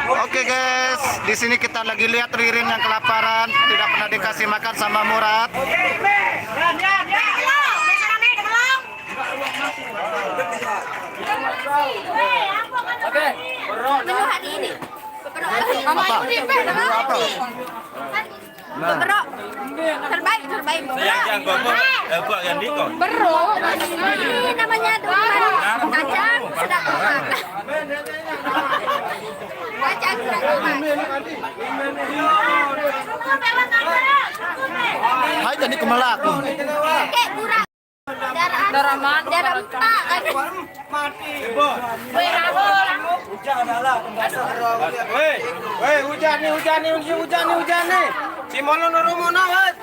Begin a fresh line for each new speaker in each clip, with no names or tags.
Oke guys, di sini kita lagi lihat Ririn yang kelaparan, tidak pernah dikasih makan sama Murad.
Oke, menu hari ini. Berok. Terbaik. Berok. Ini namanya kacang sedap makan. Kacang sedap makan.
Hai jadi kemelak.
Oke, kurang. Darah mentah.
Hujan nih. Si Molo nurumun awet.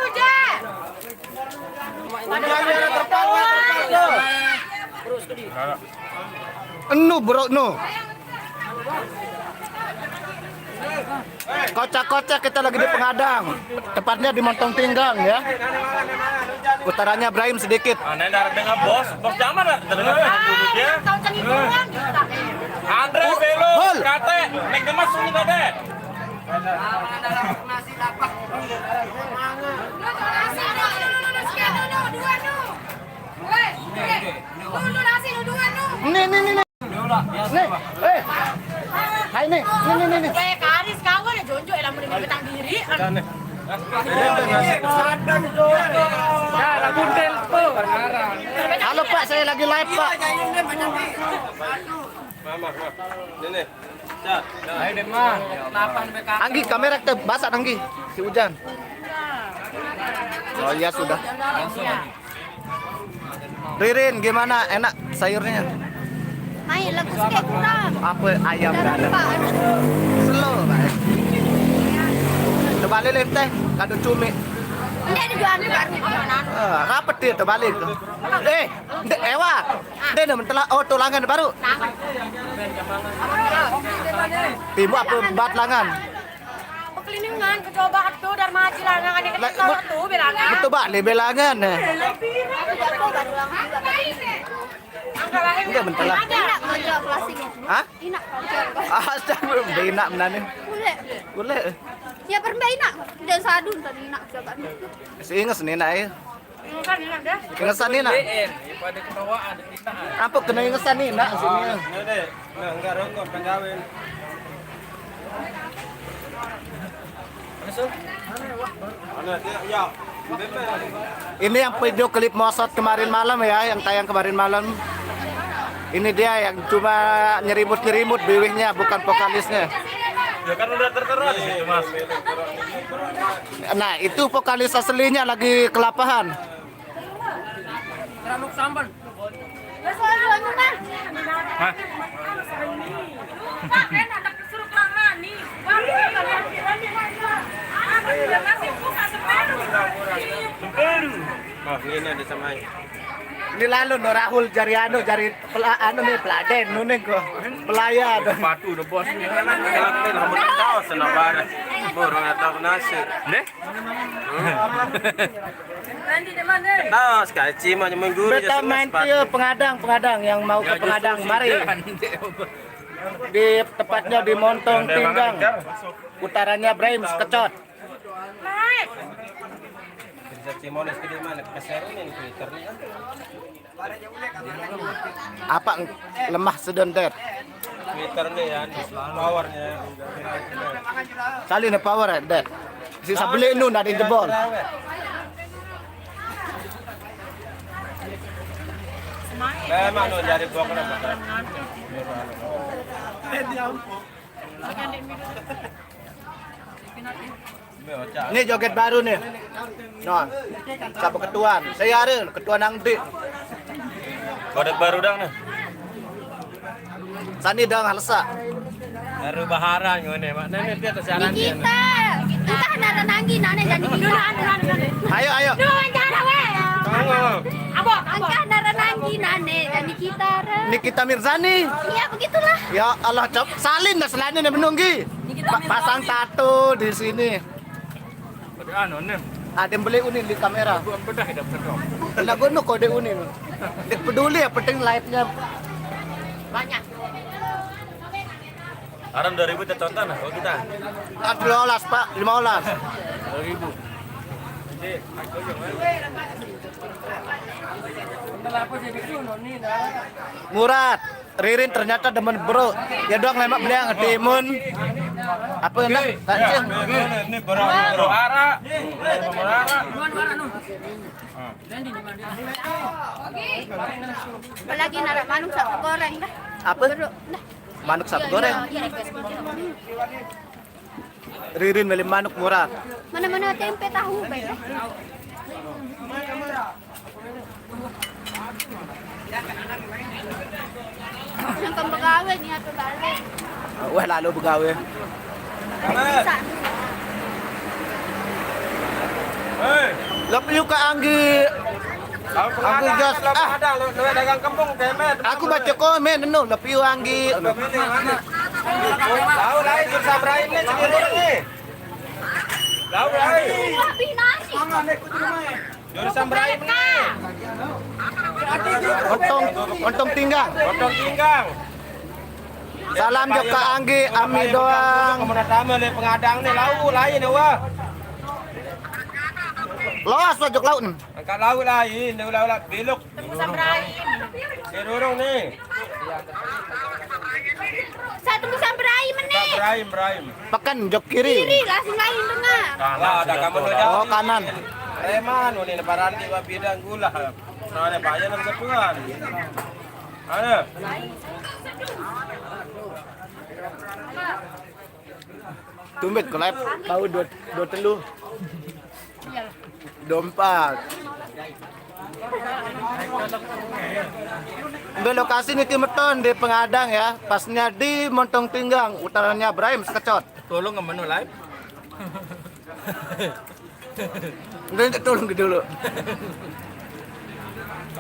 Hujan.
Hujan ada terpal.
Enu bro no. Kocak-kocak kita lagi di Pengadang, tepatnya di Montong Tinggang ya. Utaranya Ibrahim sedikit.
Aneh dengar bos zaman lah terdengar dulu dia. Andre Belo, kate, nek kemas suni kate.
Nih. Hai nih.
Kayak karis kawan ya jonjo elang mending betang diri.
Halo Pak, saya lagi live Pak. Anggi kamera kita basah Anggi, si hujan. Oh iya sudah. Ririn gimana? Enak sayurnya?
Main lagu kayak kurang.
Apa ayam nggak ada? Slow Pak. Terbalik lem teh, kado cumi.
Ini dijual di baru.
Rapet dia terbalik. Ewa. Dia nak mentela tulangan baru. Timu apa bat langan?
Keliningan kecoba tuh dari maji langan ini kita tuh bilangan.
Betul Pak, lebih langan. Enggak mentela.
Enak kerja plastiknya.
Hah?
Enak kerja.
Astagfirullah, enak menane. Boleh.
Ya perbenak dan sadun tadi enak coba.
Seingat nih nak ya.
Kan enak dah.
Ingesan nih nak.
Pada kebawaan kita.
Apa kena ingesan nih nak sini.
Enggak rokok penggawin.
Ini yang video klip Mosot kemarin malam ya, yang tayang kemarin malam. Ini dia yang cuma nyerimut-nyerimut biwihnya, bukan vokalisnya.
Ya kan udah tertera di situ Mas.
Nah, itu vokalis aslinya lagi kelapahan.
Ramuk sampan. Hah?
Ini ada sama.
Ini lalu no Rahul jari jari nih peladen nuning kok pelayan.
Patu udah bos.
Rambut kau senabar. Borong atau nasi.
Deh.
Tahu sekali cima mengguru.
Beta main dia pengadang yang mau ke Pengadang mari. Di tepatnya di Montong Tinggang. Utaranya Ibrahim Sekecot.
Timones ke mana? Kesernya di Twitternya.
Apa lemah sedenter?
Twitternya ya, powernya.
Kali ini power ada. Sisa beli nu nak dijebol.
Memang no jadi buang kenapa?
Ini joget baru nih. Nah, siapa ketuaan? Saya ada ketua Nangdi.
Kodek baru dang nih.
Sani dang halsa.
Baru baharan ngene, Mak. Nenek dia tersaran dia.
Kita nara nanggi nane jadi
Ayo.
Wawancara we. Apa? Angka nara nanggi nane jadi kita.
Nikita Mirzani.
Iya begitulah.
Ya Allah, salin dah selain ini menunggi. Pasang tato di sini.
Pada anu nih.
Ada yang beli unin di kamera.
Gua bedah hidup terus.
Kena gue kode unin. Dia peduli ya, penting live-nya
Banyak.
Aram 2000 tercontoh nah kalau kita.
15 Pak, 15.
2000.
Murad, Ririn ternyata demen bro. Ya doang lemak beli yang timun. Apa enak? Kancing.
Ini bro ara.
Apalagi nara manuk sama goreng dah.
Apa? Manuk sapi goreng. Ririn beli manuk Murad.
Mana-mana tempe tahu baik. Yang pembegawe ni atau balik.
Wah lalu begawe.
Bisa.
Hei,
Lep yuk ke Anggi. Aku jos
ada lu dagang kampung kemet.
Aku baca komen no lep yuk Anggi.
Tahu lain jur Sabraim nih sendiri nih. Tahu lain.
Wah, binasi.
Jur Sabraim nih.
Ontong tinggal.
Potong pinggang.
Salam jo ke Anggi, Ami doang.
Kemudian tamu nih pengadang nih lau lain wah.
Los wajok laut.
Angkat lau lain, lau belok.
Sambraim.
Dirurung nih.
Satu Sambraim ni.
Sabraim.
Pekan jok kiri.
Kiri langsung lain dengar.
Kalah ada kamu udah.
Oh kanan.
Eman, ini paranti wa bidang gula. Nah, ada bayar nang kepuan. Ada.
Tumbet kolab tahu dua telu. Dompat. Lokasi ini Timeton di Pengadang ya. Pasnya di Montong Tinggang, utaranya Brahim sekecot.
Tolong ke menu live.
Udah tolong dulu.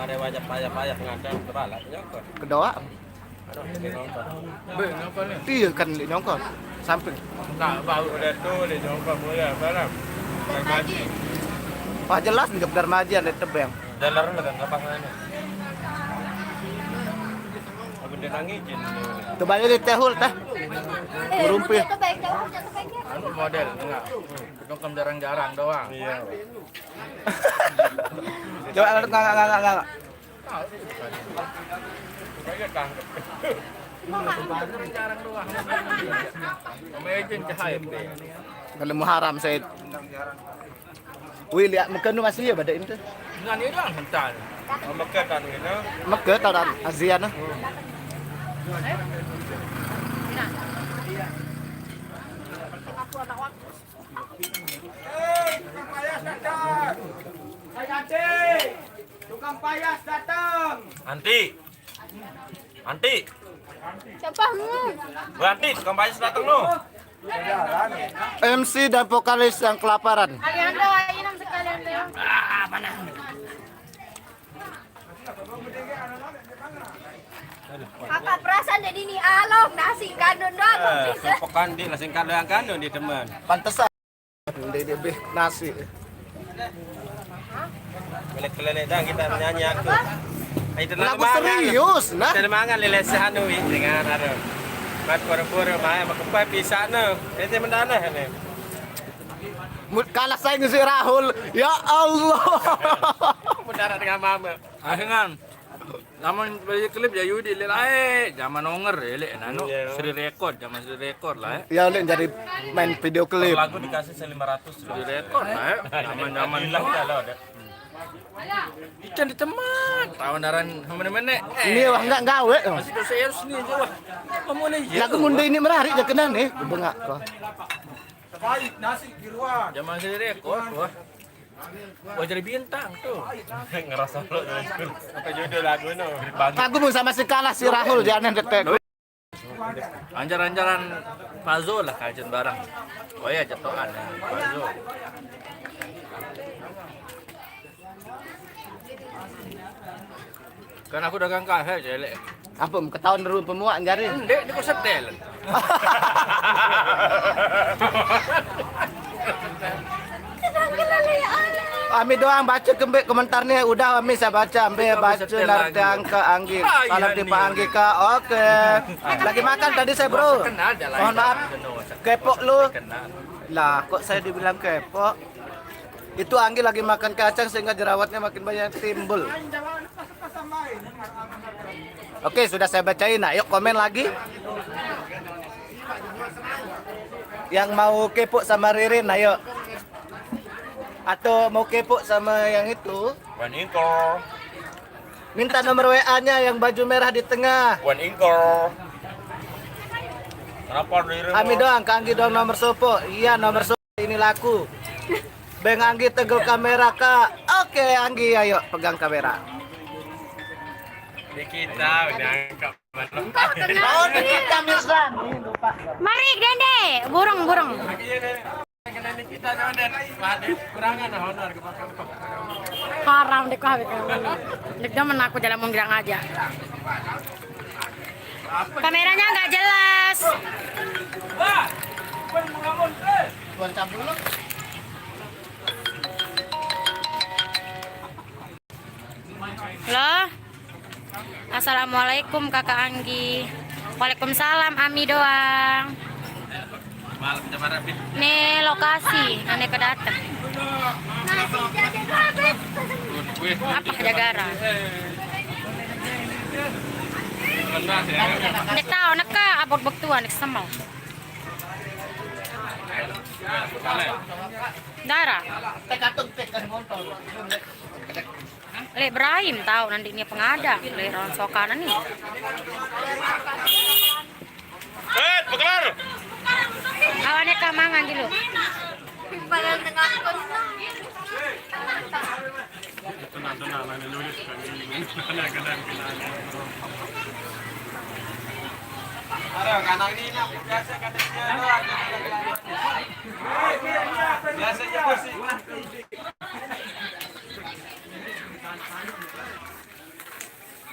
Ada wajah payah pengadang kepala nyokot.
Kedua.
Be, ngapa nih?
Iya kan li nyongkot. Samping.
Tak bau.
Udah tuh di nyokot mulai barang.
Lagi.
Wah jelas nih Darmaji ada tebeng.
Dalar dengan lapangannya. Aku udah nangijin.
Coba di tehul teh. Merumpi.
Jatuh baik, jatuh baik.
Anu model enggak. Kita jarang-jarang doang.
Iya.
Coba enggak.
Kayak tangkap.
Jarang doang. Imagine cahaya deh.
Kalau Muharram saya. Wih lihat mungkin masih ya pada itu.
Ngan ini doang hentan.
Mekah kan gitu.
Mekah atau Asia nah.
Tukang payas datang. Anti.
Siapa?
Bu Anti, tukang payas datang lu.
MC dan vokalis yang kelaparan.
Kalian doain sekalian deh. Kakak perasaan jadi ini along nasi kandung doang.
Kepokan di nasi kandung di teman.
Pantesan. Di beh nasi.
Kelek-kelek dah kita nyanyi aku. Itu
Lagu serius nah.
Kita mangan lelesahan wi dengan ada. Mat pura-pura mai makupai pisana. Itu mendana ni.
Kalah saya ngisi Rahul. Ya Allah.
Mendana dengan mama.
Ahingan. Laman beli klip ya Yudi lelai zaman onger elek nanu Sri Record zaman Sri Record lah
Ya oleh jadi main video klip.
Lagu dikasih 500
Sri Record lah zaman
hilang kalau ada.
Ikan di teman tahun daran mana-mana
Ini wah enggak gawe.
masih dosa harus ni je wah kamu ni
Lagu mundi ini menarik je kena nih. Bengak kok.
Baik nasi di luar.
zaman Sri Record wah wah jadi bintang tuh
Ngerasa lo apa judul lagu no berbagi.
Aku mau sama si kalah si Rahul jangan detek.
anjar-anjaran Pazo lah kajian barang oh ya jatuhan ya Pazo kan aku dagang kafe jelek
Apa ketahuan dulu pemuak jari.
dek di konsep del
Kenapa lali Allah?
Ami doang baca komentarnya udah Ami saya baca ambil
Tapi
baca
setel
dari
lagi.
Angka Anggi.
Ah,
Salam
iya
di
nih.
Pak Anggi Kak. Oke. Lagi makan tadi saya bro.
Kenal dah lah.
Mohon maaf. Kepo lu.
Kenal.
Lah kok saya dibilang kepo? Itu Anggi lagi makan kacang sehingga jerawatnya makin banyak timbul. Oke, sudah saya bacain. Nah, yuk komen lagi. Yang mau kepo sama Ririn, ayo. Atau mau kepo sama yang itu,
One Inko.
minta nomor WA-nya yang baju merah di tengah.
One Inko. Kenapa diri?
Ami doang, Kak Anggi doang nomor sopo. Iya, nomor sopo ini laku. Bang Anggi tegel kamera, Kak. Oke, Anggi, ayo pegang kamera.
Di kita udah angkat.
Oh, ini Kamisan.
Mari Dende, burung.
Kita ada kurangan honor ke belakang.
Haram deh kau. Dek demen aku jalan menggerang aja. Kameranya nggak jelas.
Tuan cap dulu.
Halo. Assalamualaikum Kakak Anggi. Waalaikumsalam Ami doang.
Malam jam berapa?
Nih lokasi, ane kedatang. Apa Jagara? Nek tahu nek ka abot bektuan nek semau. Darah. Le Ibrahim tahu nanti ini pengada, le ronsokan nih.
Bekelar.
Awannya kamangan dulu.
Ada kanan ini biasa katanya. Biasanya bersih.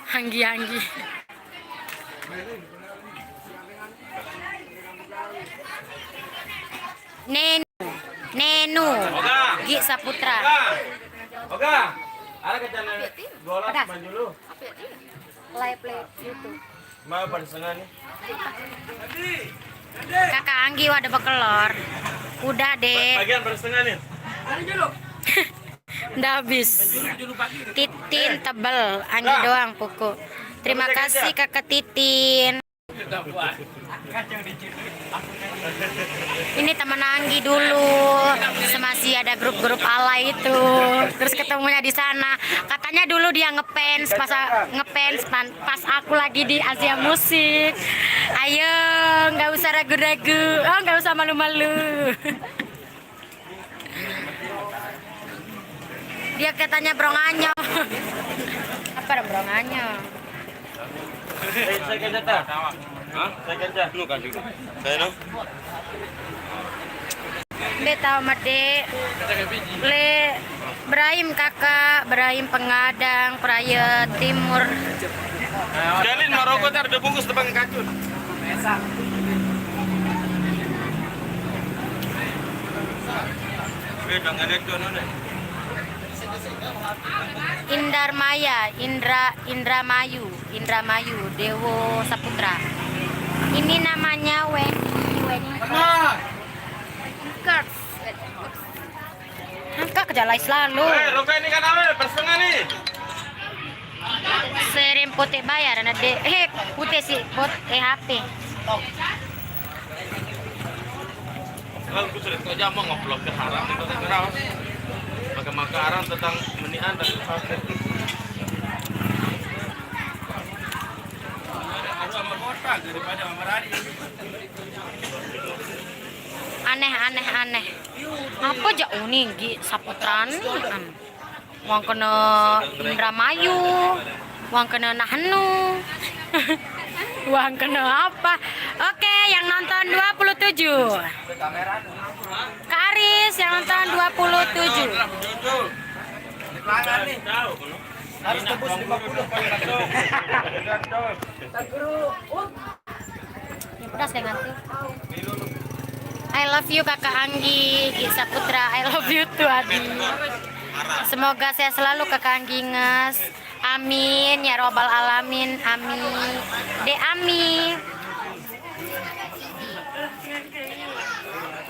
Anggi. Nenu. Gi Saputra.
Oke. Ada kacana bola main dulu.
Live YouTube.
Mau pada setengah nih.
Kakak Anggi ada bekelor. Udah deh.
Bagian pada setengah nih.
Udah habis. Titin tebel, Anggi doang puku. Terima kasih Kakak Titin. Ini teman Anggi dulu, masih ada grup-grup alay itu. Terus ketemunya di sana. Katanya dulu dia ngefans pas aku lagi di Asia Musik. Ayo, nggak usah ragu-ragu, nggak usah malu-malu. Dia katanya bronganyo. Apa ada bronganyo?
Saya kerja tak? Hah? Saya kerja. Lu kan juga. Saya no.
Le tahu made. Le Ibrahim kakak, Ibrahim Pengadang, Praya Timur.
Jalin Maroko tar ada bungkus tebang kacun. Jangan ada tuh nona.
Indramayu, Dewo Saputra. Ini namanya Weni. Angka kejalai selalu.
Roka ini kan awal persetengah nih.
Serem putih bayar ada putih sih HP.
Kalau aku sudah kerja mau ngobrol ke haram itu terus. Maka haram tentang menian dan
Aneh. Apa aja uning Saputran? Wang kena Indramayu, wang kena Nahnu. Wang kena apa? Oke, yang nonton 27. Kak Aris yang nonton 27.
Harus tebus 50.
Ya pedas deh nanti. I love you Kakak Anggi, Gi Saputra. I love you too Adi. Semoga sehat selalu Kakak Angginges. Amin ya robbal alamin. Amin. De Ami.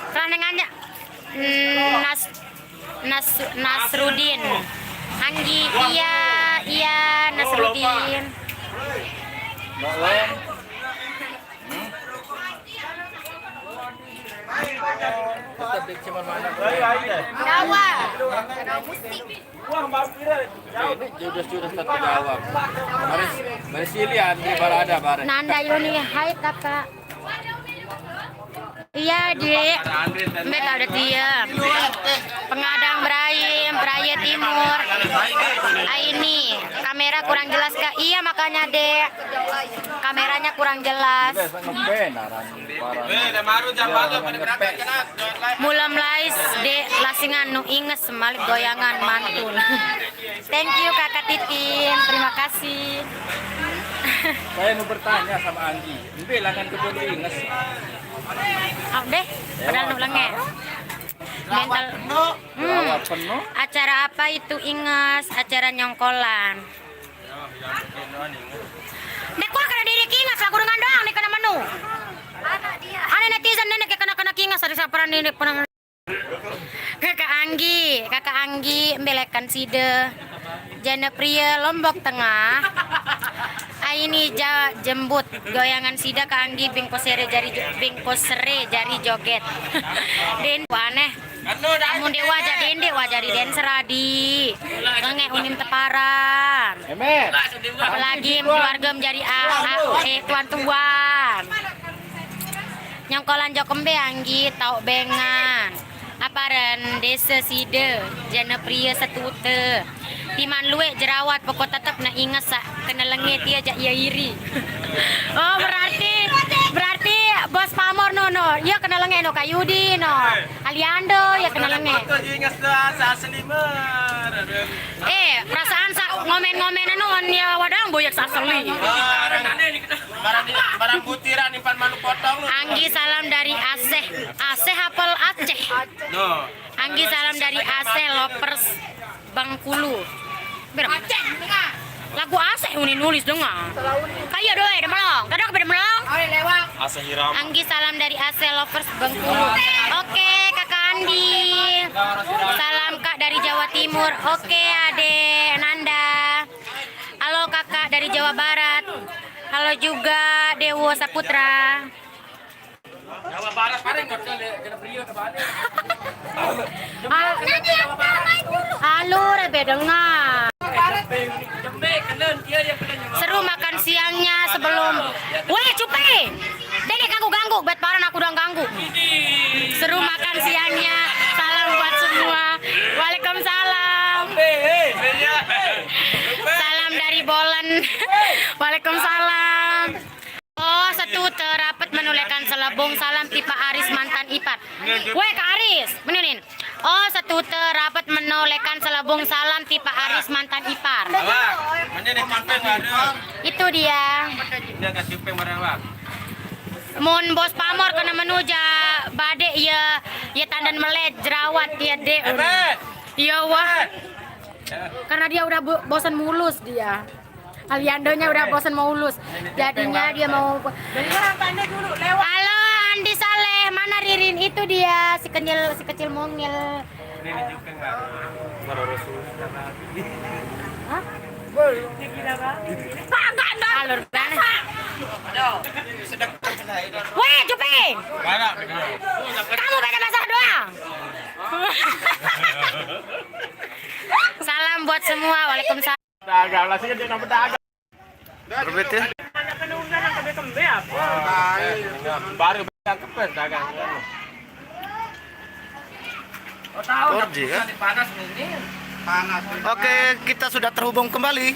Kelanengannya Nasrudin. Anggi, iya Nasrudin. Jawa.
Judas satu jawab. Bersilian di barada bare.
Nanda Yuni, hai kakak. Iya dek, mereka ada dia. Pengadang Beraya Timur. Ini kamera kurang jelas kak. Iya makanya dek, kameranya kurang jelas. Mulam lais dek lasingan nu inges semalik goyangan mantul. Thank you kakak Titin, terima kasih.
Saya mau bertanya sama Anggi. Ini langan kebun inges.
Deh, padahal nulangnya. Mental. Acara apa itu inges? Acara nyongkolan. Dek kok kada diri kingas lagu dengan doang nih kena menu. Ada netizen nenek kena kingas ada saparan ini pernah. Kakak Anggi mbelekan side. Jana pria Lombok Tengah. Ini jembut goyangan sida ke Anggi bingkosere jari joget. Den aneh. Namun dewa wajah di dancer adi. Nge unim teparan. Apalagi keluarga menjadi tuan-tuan. Nyongkolan Jokembe Anggi tau bengan. Aparan desa sida jana pria setute. Timan luwe jerawat pokok tetap na ingat sa kena lengit dia jak ia iri. Oh berarti bos pamor no ya kena lengit no Kayudi no Aliando ya kena lengit. Perasaan sa ngomen-ngomen non ya wadang boyak sa asli.
Barang butiran impan malu potong.
Anggi salam dari Aceh hafal Aceh.
No.
Anggi salam dari Aceh Lovers Bangkulu. Aceh lagu Aceh uni nulis dengar. Kayak doy ada melong. Kada kepada melong.
Aceh Hiram.
Anggi salam dari Aceh Lovers Bengkulu. Oke kakak Andi. Salam kak dari Jawa Timur. Oke ade Nanda. Halo kakak dari Jawa Barat. Halo juga Dewo Saputra.
Jawa Barat paling nggak kena pria ke balik.
Halo rebe dengar.
Jembe kenen dia yang kena nyawa.
Seru makan siangnya sebelum. Weh cupe. Dede ganggu bet paran aku udah ganggu. Seru makan siangnya. Salam buat semua. Waalaikumsalam. Salam dari Bolen. Waalaikumsalam. Oh, satu terapat menulekan selebung salam pipa Aris mantan ipar. Weh Kak Aris, menunin. Oh, satu terapat menulekan selebung salam pipa Aris mantan ipar. Itu dia.
Dia kasih peng marah.
Mun bos pamor kena menuja bade ya tandan melet jerawat ya dek. Iya wah. Karena dia udah bosan mulus dia. Aliandonya udah bosan mau mulus. Jadinya dia mau. Halo Andi Saleh, mana Ririn itu dia si kecil mungil. Hah? Alur banget. Weh, Jupi. Kamu beda masalah doang. Salam buat semua. Waalaikumsalam.
Dagang lah sih dia nama dagang.
Berbet ya.
Baru kepes dagang.
Korji ya. Oke, kita sudah terhubung kembali.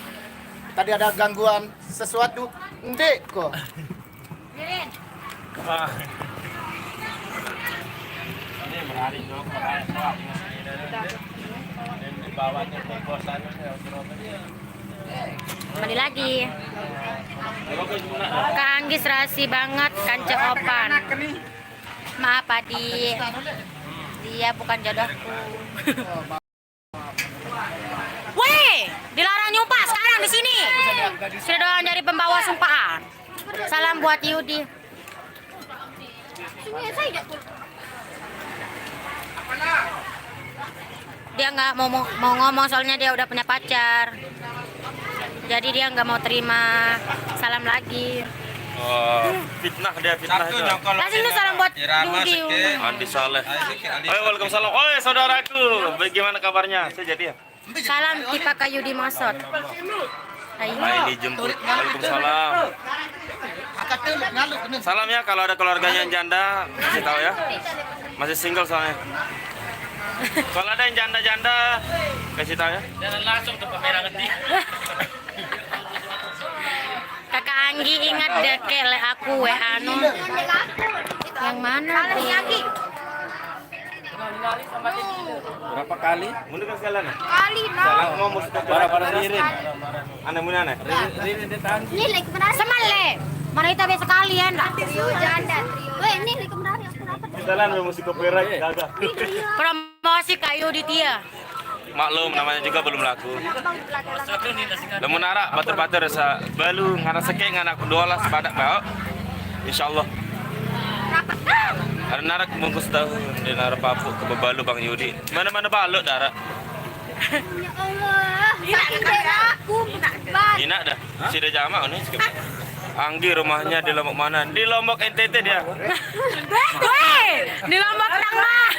Tadi ada gangguan sesuatu. Ndek kok.
Ririn.
Ini berhari dong, bawahnya kosan.
Kembali lagi. Kak Anggi serasi banget kanca opan. Maaf Adi. Dia bukan jodohku. Weh, dilarang nyumpah sekarang di sini. Sudah dari pembawa sumpahan. Salam buat Yudi. Dia nggak mau ngomong soalnya dia udah punya pacar. Jadi dia nggak mau terima salam lagi.
Oh, fitnah dia, fitnah itu.
Kasih lu salam buat Yudi.
Andi Saleh. Waalaikumsalam. Oh, saudaraku, bagaimana kabarnya? Saya jadi ya.
Salam tipe Kak Yudi Masot.
Ini jemput. Waalaikumsalam. Salam ya kalau ada keluarganya yang janda, kasih tahu ya. Masih single soalnya. Kalau ada yang janda-janda, kasih tahu ya. Jangan langsung ke pameran nanti.
Kakak Anggi ingat deh kele aku anu. Yang mana?
Berapa kali?
Mundur kan sekalian ya?
Kali
Salam mau musik
Para diirin.
Anda muna nih.
Rin dia tahan.
Semale. Mana kita biasa kalian dah.
Trio janda, trio. Weh, ini like menari aku dapat.
Jalan mau musik copyright kagak.
Promosi Kak Yudi dia.
Maklum namanya juga belum laku. Lamun nara bater-bater sa balu ngana seke ngana kudola sebadak bao. Insyaallah. Ada narak bungkus tahu di nara papu ke bebalu Bang Yudi. Mana-mana baluk dara.
Ya Allah, saking berakku.
Ina dah. Sudah jama ini. Anggi rumahnya di Lombok mana? Di Lombok NTT dia.
Weh, di Lombok Tengah.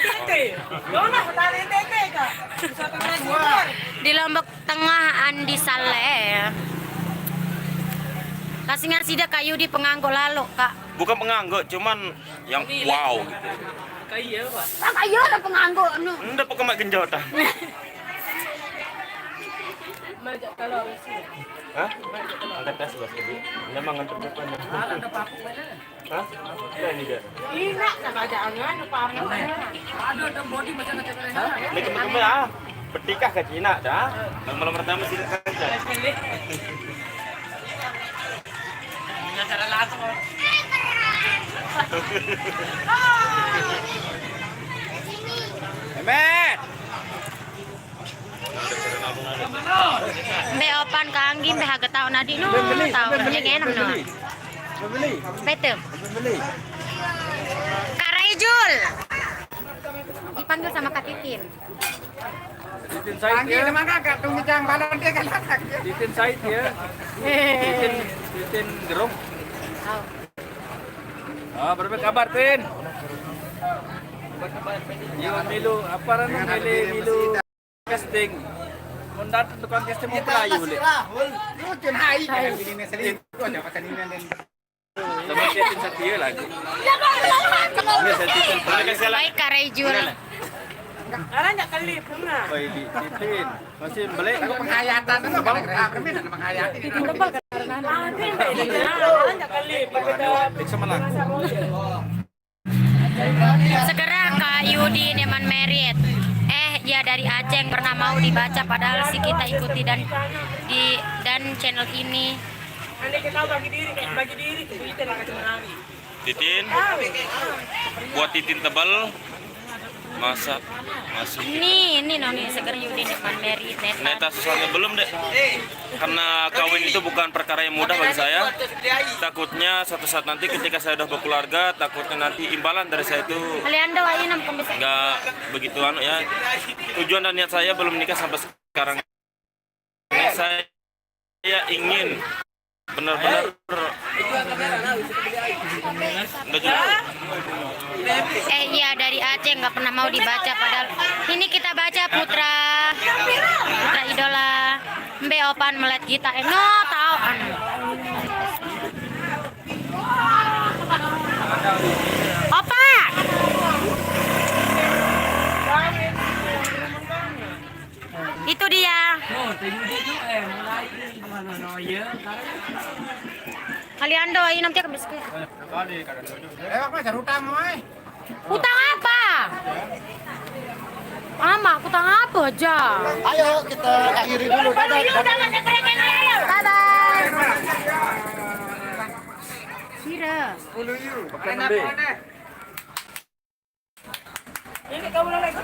Di Lombok Tengah Andi Saleh. Kasih ngerti dah Kak Yudi penganggo lalu Kak.
Bukan penganggo, cuman yang wow gitu.
Pak ayo ada penganggo anu.
Ndak pokok mak genjota. Hah? Angkat tes bos ibu. Memang ngantuk depan. Ada papu mana? Hah? Ya ini dia.
Ina sama aja angan papu.
Ada body macam
Ini kemana ah? Bertikah ke Cina dah. Malam pertama sih kerja.
cara langsung.
Emet.
Mbe opan Kak Anggi mbe haga tau nadi nu tau yang enak nu. Betul. Kak Raijul. Dipanggil sama Kak Titin.
Titin Said ya. Titin Said ya. Titin Gerung. Ah, berapa kabar Tin? Yo milu apa namanya milu casting. Mundat tukang casting mau pelayu le. Sama Titin Satya lagi. Ini Titin
Baik Kak Raijul.
Oh, ini Titin. Masih beli.
Segera Kak Yudi Neman Merit. Ya dari Aceh yang pernah mau dibaca padahal sih kita ikuti dan channel ini.
Titin. Buat titin tebal. Masak masih.
Ini noni seger Yudi Neman Merit.
Neta susahnya belum deh. Karena kawin itu bukan perkara yang mudah bagi saya. Takutnya suatu saat nanti ketika saya udah berkeluarga, takutnya nanti imbalan dari saya itu
Aliando ayo nam kembali.
nggak begitu anu ya. Tujuan dan niat saya belum menikah sampai sekarang. Ini saya ingin benar-benar
Iya dari Aceh nggak pernah mau dibaca padahal ini kita baca putra idola Mbe Opan melihat kita no tahu anu Opan itu dia Aliando ini nanti akan bisa utang apa? Ama, utang apa aja?
Ayo kita akhiri dulu. Dadah.
Bye-bye. Sira.
Ini kamu lagi.